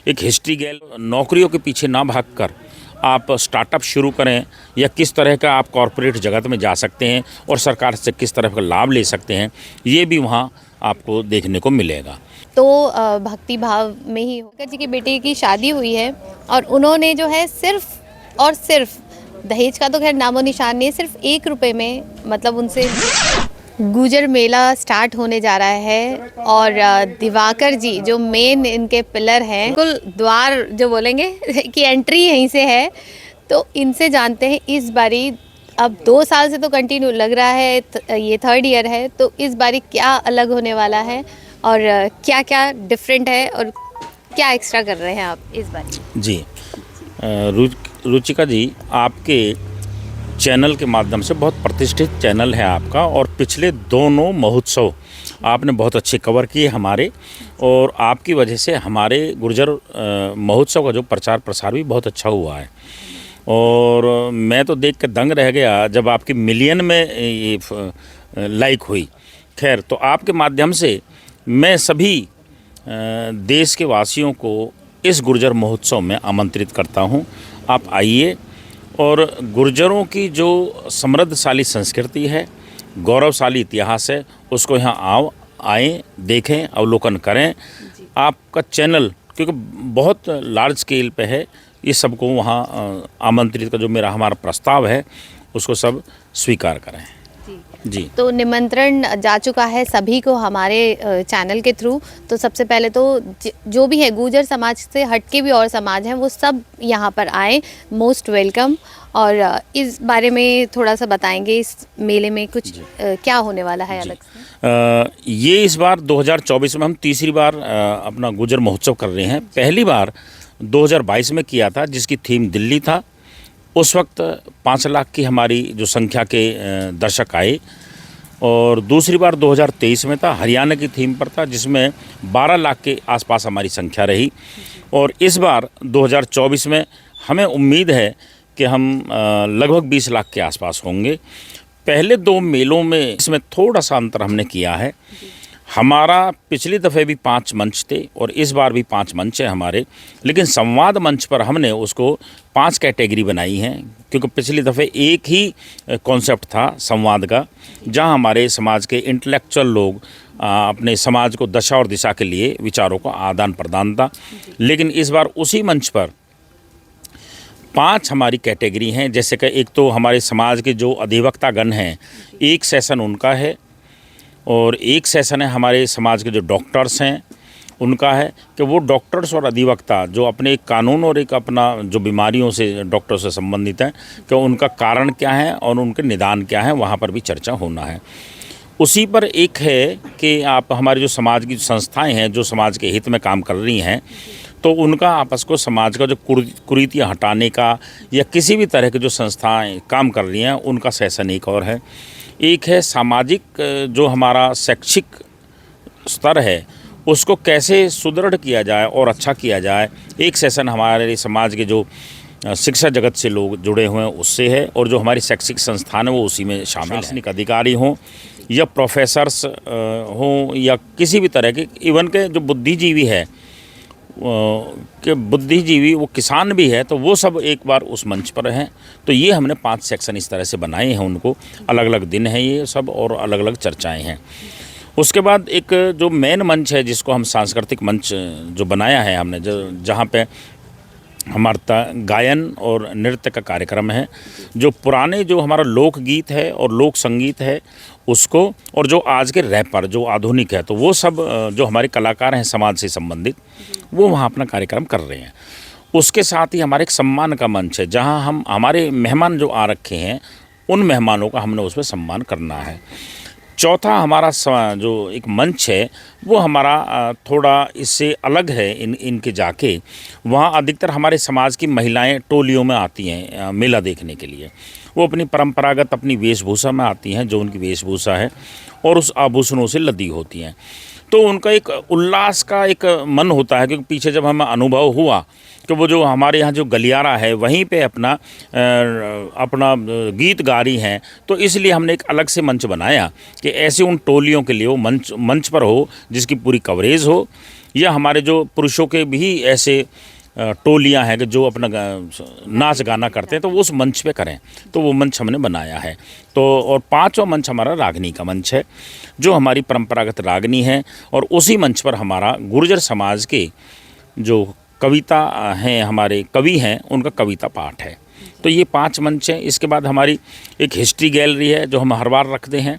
एक हिस्ट्री गैल नौकरियों के पीछे ना भागकर आप स्टार्टअप शुरू करें, या किस तरह का आप कॉरपोरेट जगत में जा सकते हैं और सरकार से किस तरह का लाभ ले सकते हैं, ये भी वहाँ आपको देखने को मिलेगा। तो भक्ति भाव में ही होकर जी की बेटी की शादी हुई है और उन्होंने जो है सिर्फ और सिर्फ दहेज का तो खैर नामो निशान नहीं है, सिर्फ 1 रुपए में मतलब उनसे गुजर मेला स्टार्ट होने जा रहा है। और दिवाकर जी जो मेन इनके पिलर हैं, कुल द्वार जो बोलेंगे कि एंट्री यहीं से है, तो इनसे जानते हैं इस बारी। अब 2 साल से तो कंटिन्यू लग रहा है, ये 3rd ईयर है, तो इस बारी क्या अलग होने वाला है और क्या क्या डिफरेंट है और क्या एक्स्ट्रा कर रहे हैं आप इस बारी? जी, रुचिका जी, आपके चैनल के माध्यम से, बहुत प्रतिष्ठित चैनल है आपका, और पिछले दोनों महोत्सव आपने बहुत अच्छे कवर किए हमारे, और आपकी वजह से हमारे गुर्जर महोत्सव का जो प्रचार प्रसार भी बहुत अच्छा हुआ है। और मैं तो देख कर दंग रह गया जब आपकी मिलियन में ये लाइक हुई। खैर, तो आपके माध्यम से मैं सभी देश के वासियों को इस गुर्जर महोत्सव में आमंत्रित करता हूं। आप आइए और गुर्जरों की जो समृद्धशाली संस्कृति है, गौरवशाली इतिहास है, उसको यहाँ आएँ, देखें, अवलोकन करें। आपका चैनल क्योंकि बहुत लार्ज स्केल पे है, ये सबको वहाँ आमंत्रित का जो हमारा प्रस्ताव है उसको सब स्वीकार करें। जी, तो निमंत्रण जा चुका है सभी को हमारे चैनल के थ्रू। तो सबसे पहले तो जो भी है गुर्जर समाज से हटके भी और समाज हैं, वो सब यहाँ पर आए, मोस्ट वेलकम। और इस बारे में थोड़ा सा बताएंगे, इस मेले में कुछ क्या होने वाला है अलग से? ये इस बार 2024 में हम तीसरी बार अपना गुर्जर महोत्सव कर रहे हैं। पहली बार 2022 में किया था, जिसकी थीम दिल्ली था। उस वक्त 5 लाख की हमारी जो संख्या के दर्शक आए, और दूसरी बार 2023 में था, हरियाणा की थीम पर था, जिसमें 12 लाख के आसपास हमारी संख्या रही। और इस बार 2024 में हमें उम्मीद है कि हम लगभग 20 लाख के आसपास होंगे। पहले 2 मेलों में इसमें थोड़ा सा अंतर हमने किया है। हमारा पिछली दफ़े भी 5 मंच थे और इस बार भी 5 मंच है हमारे, लेकिन संवाद मंच पर हमने उसको 5 कैटेगरी बनाई हैं, क्योंकि पिछली दफ़े एक ही कॉन्सेप्ट था संवाद का, जहां हमारे समाज के इंटेलेक्चुअल लोग अपने समाज को दशा और दिशा के लिए विचारों का आदान प्रदान था। लेकिन इस बार उसी मंच पर 5 हमारी कैटेगरी हैं। जैसे कि एक तो हमारे समाज के जो अधिवक्तागण हैं, एक सेशन उनका है, और एक सेशन है हमारे समाज के जो डॉक्टर्स हैं उनका है, कि वो डॉक्टर्स और अधिवक्ता जो अपने एक कानून और एक अपना जो बीमारियों से डॉक्टर से संबंधित हैं, कि उनका कारण क्या है और उनके निदान क्या है, वहाँ पर भी चर्चा होना है। उसी पर एक है कि आप हमारे जो समाज की संस्थाएं हैं जो समाज के हित में काम कर रही हैं, तो उनका आपस को समाज का जो कुरीतियाँ हटाने का, या किसी भी तरह की जो संस्थाएं काम कर रही हैं, उनका सेशन एक और है। एक है सामाजिक जो हमारा शैक्षिक स्तर है, उसको कैसे सुदृढ़ किया जाए और अच्छा किया जाए। एक सेशन हमारे समाज के जो शिक्षा जगत से लोग जुड़े हुए हैं उससे है, और जो हमारी शैक्षिक संस्थान है वो उसी में शामिल है। प्रशासनिक अधिकारी हों या प्रोफेसर्स हों या किसी भी तरह के, इवन के जो बुद्धिजीवी है कि बुद्धिजीवी वो किसान भी है, तो वो सब एक बार उस मंच पर हैं। तो ये हमने 5 सेक्शन इस तरह से बनाए हैं, उनको अलग अलग दिन हैं ये सब, और अलग अलग चर्चाएं हैं। उसके बाद एक जो मेन मंच है, जिसको हम सांस्कृतिक मंच जो बनाया है हमने, जहाँ पे हमारा गायन और नृत्य का कार्यक्रम है, जो पुराने जो हमारा लोकगीत है और लोक संगीत है उसको, और जो आज के रैपर जो आधुनिक है, तो वो सब जो हमारे कलाकार हैं समाज से संबंधित, वो वहाँ अपना कार्यक्रम कर रहे हैं। उसके साथ ही हमारे एक सम्मान का मंच है, जहाँ हम हमारे मेहमान जो आ रखे हैं उन मेहमानों का हमने उसमें सम्मान करना है। चौथा हमारा जो एक मंच है वो हमारा थोड़ा इससे अलग है, इनके जाके वहाँ अधिकतर हमारे समाज की महिलाएं टोलियों में आती हैं मेला देखने के लिए। वो अपनी परंपरागत अपनी वेशभूषा में आती हैं, जो उनकी वेशभूषा है, और उस आभूषणों से लदी होती हैं। तो उनका एक उल्लास का एक मन होता है, क्योंकि पीछे जब हमें अनुभव हुआ तो वो जो हमारे यहाँ जो गलियारा है वहीं पे अपना गीत गा रही हैं, तो इसलिए हमने एक अलग से मंच बनाया कि ऐसे उन टोलियों के लिए वो मंच पर हो, जिसकी पूरी कवरेज हो, या हमारे जो पुरुषों के भी ऐसे टोलियां हैं कि जो अपना नाच गाना करते हैं, तो वो उस मंच पे करें, तो वो मंच हमने बनाया है। तो और पांचवा मंच हमारा रागनी का मंच है, जो हमारी परंपरागत रागनी है, और उसी मंच पर हमारा गुर्जर समाज के जो कविता हैं, हमारे कवि हैं, उनका कविता पाठ है। तो ये 5 मंच हैं। इसके बाद हमारी एक हिस्ट्री गैलरी है जो हम हर बार रखते हैं,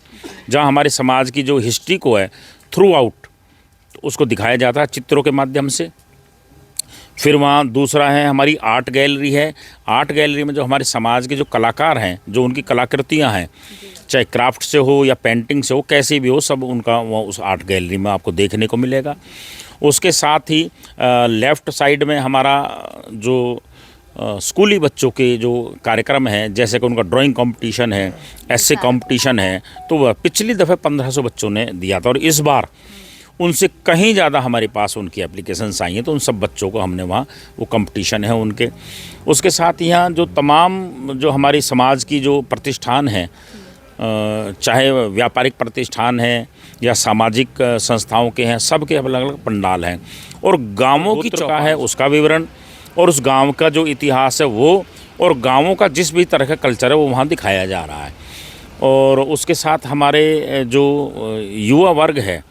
जहाँ हमारे समाज की जो हिस्ट्री को है थ्रू आउट उसको दिखाया जाता है चित्रों के माध्यम से। फिर वहाँ दूसरा है हमारी आर्ट गैलरी है। आर्ट गैलरी में जो हमारे समाज के जो कलाकार हैं, जो उनकी कलाकृतियाँ हैं, चाहे क्राफ्ट से हो या पेंटिंग से हो, कैसे भी हो, सब उनका वो उस आर्ट गैलरी में आपको देखने को मिलेगा। उसके साथ ही लेफ़्ट साइड में हमारा जो स्कूली बच्चों के जो कार्यक्रम हैं, जैसे कि उनका ड्राइंग कंपटीशन है, ऐसे कंपटीशन है, तो वह पिछली दफ़े 1500 बच्चों ने दिया था, और इस बार उनसे कहीं ज़्यादा हमारे पास उनकी एप्लीकेशंस आई हैं। तो उन सब बच्चों को हमने वहाँ, वो कंपटीशन है उनके। उसके साथ यहाँ जो तमाम जो हमारी समाज की जो प्रतिष्ठान हैं, चाहे व्यापारिक प्रतिष्ठान हैं या सामाजिक संस्थाओं के हैं, सब के अलग अलग पंडाल हैं, और गाँवों की चौका है उसका विवरण, और उस गांव का जो इतिहास है वो, और गांवों का जिस भी तरह का कल्चर है वो वहाँ दिखाया जा रहा है। और उसके साथ हमारे जो युवा वर्ग है,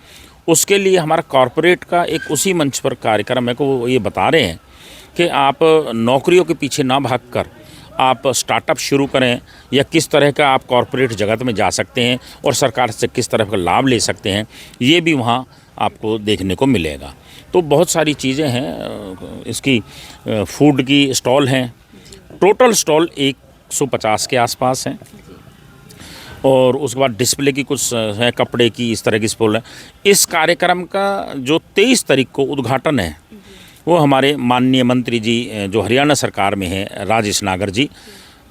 उसके लिए हमारा कॉरपोरेट का एक उसी मंच पर कार्यक्रम है कि वो ये बता रहे हैं कि आप नौकरियों के पीछे ना भागकर आप स्टार्टअप शुरू करें, या किस तरह का आप कॉरपोरेट जगत में जा सकते हैं और सरकार से किस तरह का लाभ ले सकते हैं, ये भी वहाँ आपको देखने को मिलेगा। तो बहुत सारी चीज़ें हैं। इसकी फूड की स्टॉल हैं, टोटल स्टॉल 150 के आसपास हैं, और उसके बाद डिस्प्ले की कुछ है, कपड़े की, इस तरह की स्टॉल है। इस कार्यक्रम का जो 23 तारीख को उद्घाटन है, वो हमारे माननीय मंत्री जी जो हरियाणा सरकार में हैं, राजेश नागर जी,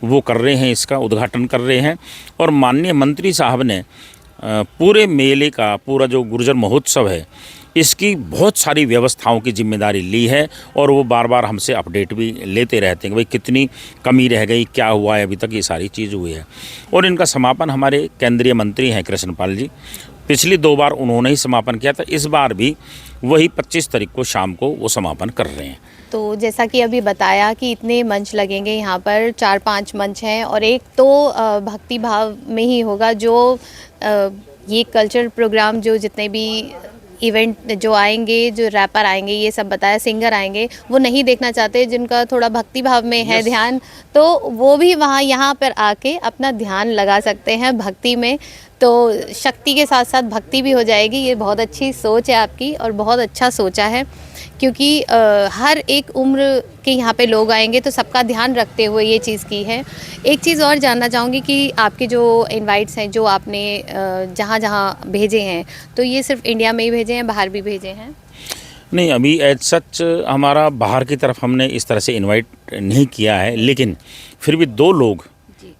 वो कर रहे हैं, इसका उद्घाटन कर रहे हैं। और माननीय मंत्री साहब ने पूरे मेले का, पूरा जो गुर्जर महोत्सव है, इसकी बहुत सारी व्यवस्थाओं की जिम्मेदारी ली है, और वो बार बार हमसे अपडेट भी लेते रहते हैं कि भाई कितनी कमी रह गई, क्या हुआ है अभी तक, ये सारी चीज़ हुई है। और इनका समापन हमारे केंद्रीय मंत्री हैं कृष्णपाल जी, पिछली 2 बार उन्होंने ही समापन किया था, इस बार भी वही 25 तारीख को शाम को वो समापन कर रहे हैं। तो जैसा कि अभी बताया कि इतने मंच लगेंगे यहाँ पर, 4-5 मंच हैं, और एक तो भक्ति भाव में ही होगा, जो ये कल्चर प्रोग्राम, जो जितने भी इवेंट जो आएंगे, जो रैपर आएंगे, ये सब बताया, सिंगर आएंगे, वो नहीं देखना चाहते, जिनका थोड़ा भक्ति भाव में है ध्यान, तो वो भी वहाँ यहाँ पर आके अपना ध्यान लगा सकते हैं भक्ति में। तो शक्ति के साथ साथ भक्ति भी हो जाएगी। ये बहुत अच्छी सोच है आपकी, और बहुत अच्छा सोचा है, क्योंकि हर एक उम्र के यहाँ पे लोग आएंगे, तो सबका ध्यान रखते हुए ये चीज़ की है। एक चीज़ और जानना चाहूँगी कि आपके जो इनवाइट्स हैं, जो आपने जहाँ जहाँ भेजे हैं, तो ये सिर्फ इंडिया में ही भेजे हैं, बाहर भी भेजे हैं? नहीं, अभी एज सच हमारा बाहर की तरफ हमने इस तरह से इनवाइट नहीं किया है, लेकिन फिर भी 2 लोग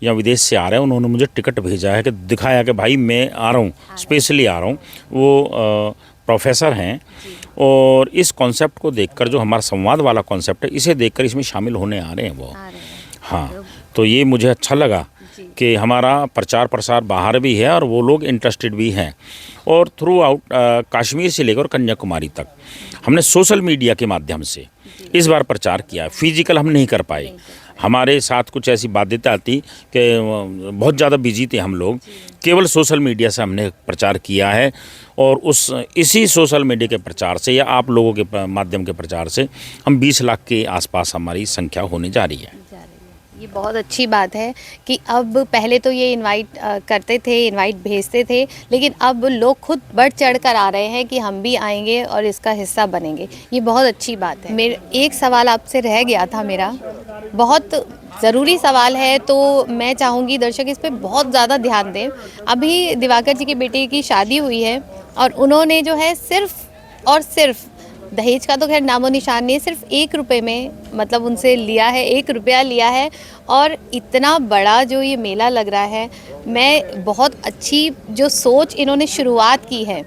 या विदेश से आ रहे हैं, उन्होंने मुझे टिकट भेजा है, कि दिखाया कि भाई मैं आ रहा हूँ, स्पेशली आ रहा हूँ। वो प्रोफेसर हैं, और इस कॉन्सेप्ट को देखकर, जो हमारा संवाद वाला कॉन्सेप्ट है, इसे देखकर इसमें शामिल होने आ रहे हैं वो। हाँ, तो ये मुझे अच्छा लगा कि हमारा प्रचार प्रसार बाहर भी है, और वो लोग इंटरेस्टेड भी हैं। और थ्रू आउट कश्मीर से लेकर कन्याकुमारी तक हमने सोशल मीडिया के माध्यम से इस बार प्रचार किया। फिजिकल हम नहीं कर पाए, हमारे साथ कुछ ऐसी बाध्यता थी कि बहुत ज़्यादा बिजी थे हम लोग, केवल सोशल मीडिया से हमने प्रचार किया है। और इसी सोशल मीडिया के प्रचार से, या आप लोगों के माध्यम के प्रचार से, हम 20 लाख के आसपास हमारी संख्या होने जा रही है। ये बहुत अच्छी बात है कि अब, पहले तो ये इनवाइट करते थे, इनवाइट भेजते थे, लेकिन अब लोग खुद बढ़ चढ़ कर आ रहे हैं कि हम भी आएंगे और इसका हिस्सा बनेंगे। ये बहुत अच्छी बात है। मेरा एक सवाल आपसे रह गया था, मेरा बहुत ज़रूरी सवाल है, तो मैं चाहूँगी दर्शक इस पे बहुत ज़्यादा ध्यान दें। अभी दिवाकर जी के बेटे की शादी हुई है, और उन्होंने जो है सिर्फ और सिर्फ, दहेज का तो खैर नामो निशान नहीं है, सिर्फ 1 रुपये में, मतलब उनसे लिया है, 1 रुपया लिया है, और इतना बड़ा जो ये मेला लग रहा है, मैं बहुत अच्छी जो सोच इन्होंने शुरुआत की है।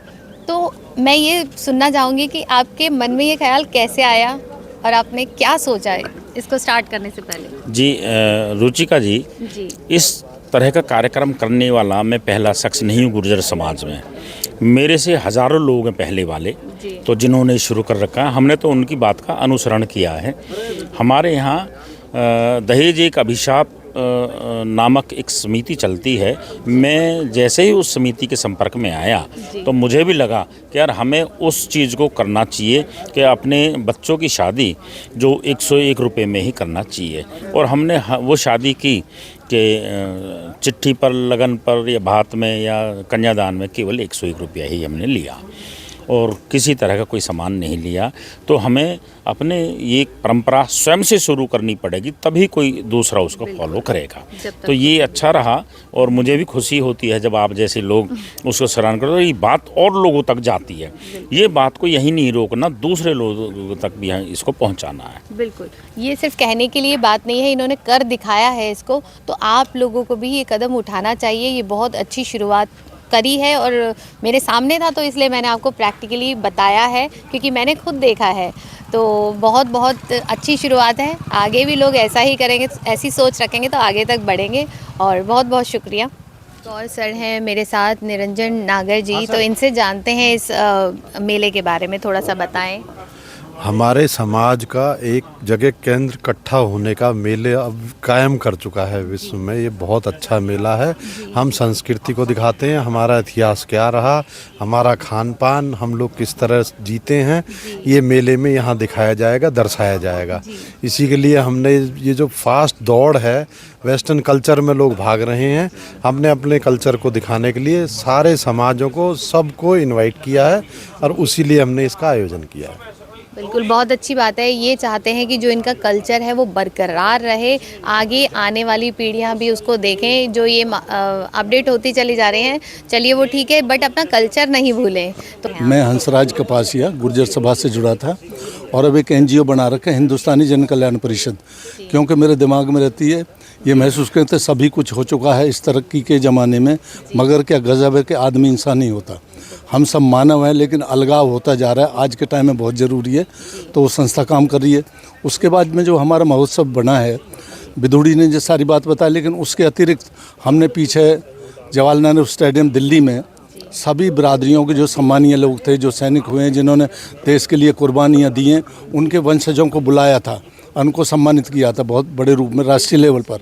तो मैं ये सुनना चाहूँगी कि आपके मन में ये ख्याल कैसे आया, और आपने क्या सोचा है इसको स्टार्ट करने से पहले? जी, रुचिका जी, जी, इस तरह का कार्यक्रम करने वाला मैं पहला शख्स नहीं हूँ गुर्जर समाज में। मेरे से हज़ारों लोग हैं पहले वाले तो जिन्होंने शुरू कर रखा है। हमने तो उनकी बात का अनुसरण किया है। हमारे यहाँ दहेज एक अभिशाप नामक एक समिति चलती है। मैं जैसे ही उस समिति के संपर्क में आया तो मुझे भी लगा कि यार हमें उस चीज़ को करना चाहिए कि अपने बच्चों की शादी जो 101 रुपये में ही करना चाहिए। और हमने वो शादी की कि चिट्ठी पर, लगन पर या भात में या कन्यादान में केवल 101 रुपया ही हमने लिया और किसी तरह का कोई सामान नहीं लिया। तो हमें अपने ये परंपरा स्वयं से शुरू करनी पड़ेगी, तभी कोई दूसरा उसको फॉलो करेगा। तो ये अच्छा रहा और मुझे भी खुशी होती है जब आप जैसे लोग उसको सराहना करते हो। ये बात और लोगों तक जाती है। ये बात को यही नहीं रोकना, दूसरे लोगों तक भी इसको पहुँचाना है। बिल्कुल, ये सिर्फ कहने के लिए बात नहीं है, इन्होंने कर दिखाया है इसको। तो आप लोगों को भी ये कदम उठाना चाहिए। ये बहुत अच्छी शुरुआत करी है और मेरे सामने था तो इसलिए मैंने आपको प्रैक्टिकली बताया है, क्योंकि मैंने खुद देखा है। तो बहुत बहुत अच्छी शुरुआत है। आगे भी लोग ऐसा ही करेंगे, ऐसी सोच रखेंगे तो आगे तक बढ़ेंगे। और बहुत बहुत शुक्रिया। तो और सर हैं मेरे साथ निरंजन नागर जी, तो इनसे जानते हैं इस मेले के बारे में, थोड़ा सा बताएं। हमारे समाज का एक जगह केंद्र इकट्ठा होने का मेले अब कायम कर चुका है विश्व में। ये बहुत अच्छा मेला है। हम संस्कृति को दिखाते हैं, हमारा इतिहास क्या रहा, हमारा खान पान, हम लोग किस तरह जीते हैं, ये मेले में यहाँ दिखाया जाएगा, दर्शाया जाएगा। इसी के लिए हमने ये जो फास्ट दौड़ है, वेस्टर्न कल्चर में लोग भाग रहे हैं, हमने अपने कल्चर को दिखाने के लिए सारे समाजों को, सबको इनवाइट किया है और उसी लिए हमने इसका आयोजन किया है। बिल्कुल, बहुत अच्छी बात है। ये चाहते हैं कि जो इनका कल्चर है वो बरकरार रहे, आगे आने वाली पीढ़ियां भी उसको देखें। जो ये अपडेट होती चली जा रही हैं, चलिए वो ठीक है, बट अपना कल्चर नहीं भूलें। तो मैं हंसराज कपासिया गुर्जर सभा से जुड़ा था और अब एक NGO बना रखा है, हिंदुस्तानी जन कल्याण परिषद। क्योंकि मेरे दिमाग में रहती है, ये महसूस करते सभी कुछ हो चुका है इस तरक्की के ज़माने में, मगर क्या गजब है कि आदमी इंसान नहीं होता। हम सब मानव हैं लेकिन अलगाव होता जा रहा है, आज के टाइम में बहुत ज़रूरी है। तो वो संस्था काम कर रही है। उसके बाद में जो हमारा महोत्सव बना है, बिदुड़ी ने जो सारी बात बताई, लेकिन उसके अतिरिक्त हमने पीछे जवाहरलाल नेहरू स्टेडियम दिल्ली में सभी बिरादरियों के जो सम्मानीय लोग थे, जो सैनिक हुए हैं, जिन्होंने देश के लिए कुर्बानियाँ दी हैं, उनके वंशजों को बुलाया था, उनको सम्मानित किया था बहुत बड़े रूप में राष्ट्रीय लेवल पर।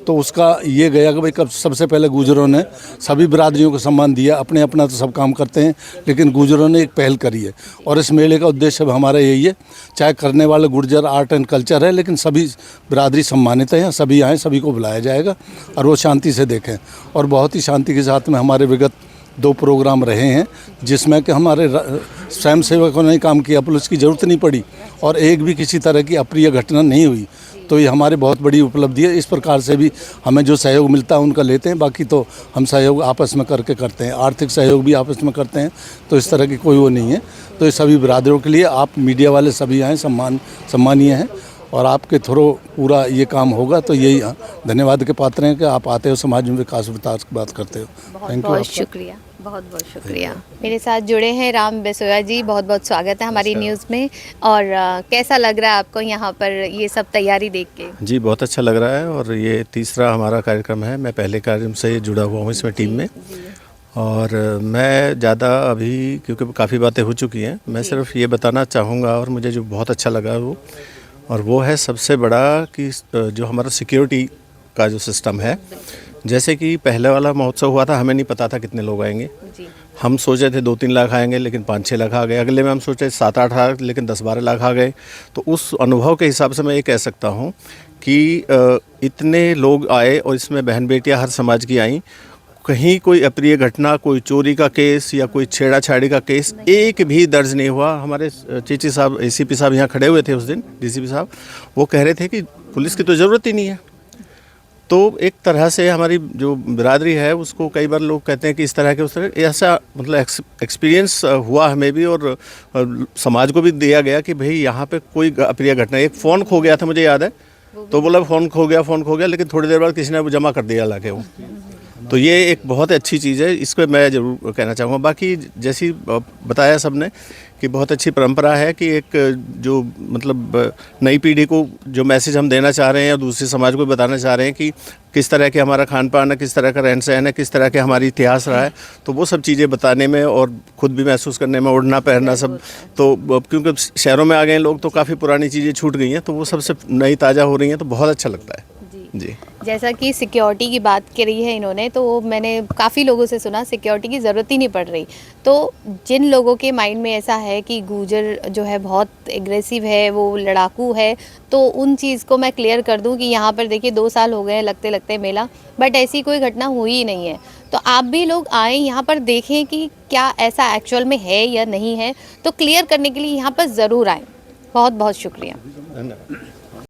तो उसका ये गया कि भाई कब सबसे पहले गुर्जरों ने सभी बिरादरियों को सम्मान दिया। अपने अपना तो सब काम करते हैं, लेकिन गुर्जरों ने एक पहल करी है और इस मेले का उद्देश्य हमारा यही है। चाहे करने वाले गुर्जर आर्ट एंड कल्चर है, लेकिन सभी बिरादरी सम्मानित हैं, सभी आएँ, सभी को बुलाया जाएगा और वो शांति से देखें। और बहुत ही शांति के साथ में हमारे विगत 2 प्रोग्राम रहे हैं, जिसमें कि हमारे स्वयं सेवकों ने काम किया, पुलिस की ज़रूरत नहीं पड़ी और एक भी किसी तरह की अप्रिय घटना नहीं हुई। तो ये हमारी बहुत बड़ी उपलब्धि है। इस प्रकार से भी हमें जो सहयोग मिलता है उनका लेते हैं, बाकी तो हम सहयोग आपस में करते हैं, आर्थिक सहयोग भी आपस में करते हैं। तो इस तरह की कोई वो नहीं है। तो ये सभी बिरादरों के लिए आप मीडिया वाले सभी आएँ, सम्मानीय हैं और आपके थ्रू पूरा ये काम होगा। तो यही धन्यवाद के पात्र हैं कि आप आते हो, समाज में विकास विकास की बात करते हो। बहुत बहुत शुक्रिया, बहुत बहुत शुक्रिया। मेरे साथ जुड़े हैं राम बेसोया जी, बहुत बहुत स्वागत है हमारी न्यूज़ में। और कैसा लग रहा है आपको यहाँ पर ये सब तैयारी देख के? जी बहुत अच्छा लग रहा है और ये तीसरा हमारा कार्यक्रम है। मैं पहले कार्यक्रम से जुड़ा हुआ हूँ इसमें टीम में और मैं ज़्यादा अभी क्योंकि काफ़ी बातें हो चुकी हैं, मैं सिर्फ ये बताना चाहूँगा और मुझे जो बहुत अच्छा लगा वो है सबसे बड़ा कि जो हमारा सिक्योरिटी का जो सिस्टम है। जैसे कि पहले वाला महोत्सव हुआ था, हमें नहीं पता था कितने लोग आएंगे। हम सोचे थे 2-3 लाख आएंगे, लेकिन 5-6 लाख आ गए। अगले में हम सोचे 7-8 लाख, लेकिन 10-12 लाख आ गए। तो उस अनुभव के हिसाब से मैं ये कह सकता हूँ कि इतने लोग आए और इसमें बहन बेटियाँ हर समाज की आईं। कहीं कोई अप्रिय घटना, कोई चोरी का केस या कोई छेड़ाछाड़ी का केस एक भी दर्ज नहीं हुआ। हमारे चीची साहब ACP साहब यहाँ खड़े हुए थे उस दिन, DCP साहब, वो कह रहे थे कि पुलिस की तो ज़रूरत ही नहीं है। तो एक तरह से हमारी जो बिरादरी है उसको कई बार लोग कहते हैं कि इस तरह के उस तरह, ऐसा मतलब एक्सपीरियंस हुआ हमें भी और समाज को भी दिया गया कि भाई यहाँ पे कोई अप्रिय घटना। एक फ़ोन खो गया था, मुझे याद है, तो बोला फ़ोन खो गया, लेकिन थोड़ी देर बाद किसी ने वो जमा कर दिया लाके वो। तो ये एक बहुत अच्छी चीज़ है, इसको मैं ज़रूर कहना चाहूँगा। बाकी जैसी बताया सबने कि बहुत अच्छी परंपरा है कि एक जो मतलब नई पीढ़ी को जो मैसेज हम देना चाह रहे हैं या दूसरे समाज को बताना चाह रहे हैं कि किस तरह के हमारा खान पान है, किस तरह का रहन सहन है, किस तरह के हमारी इतिहास रहा है, तो वो सब चीज़ें बताने में और ख़ुद भी महसूस करने में, उड़ना पहनना सब, तो क्योंकि शहरों में आ गए लोग तो काफ़ी पुरानी चीज़ें छूट गई हैं, तो वो सबसे नई ताज़ा हो रही हैं, तो बहुत अच्छा लगता है जी। जैसा कि सिक्योरिटी की बात करी है इन्होंने, तो मैंने काफ़ी लोगों से सुना सिक्योरिटी की ज़रूरत ही नहीं पड़ रही। तो जिन लोगों के माइंड में ऐसा है कि गुर्जर जो है बहुत एग्रेसिव है, वो लड़ाकू है, तो उन चीज़ को मैं क्लियर कर दूं कि यहाँ पर देखिए 2 साल हो गए हैं लगते लगते मेला, बट ऐसी कोई घटना हुई ही नहीं है। तो आप भी लोग आएँ यहाँ पर, देखें कि क्या ऐसा एक्चुअल में है या नहीं है, तो क्लियर करने के लिए यहाँ पर ज़रूर आएँ। बहुत बहुत शुक्रिया। धन्यवाद।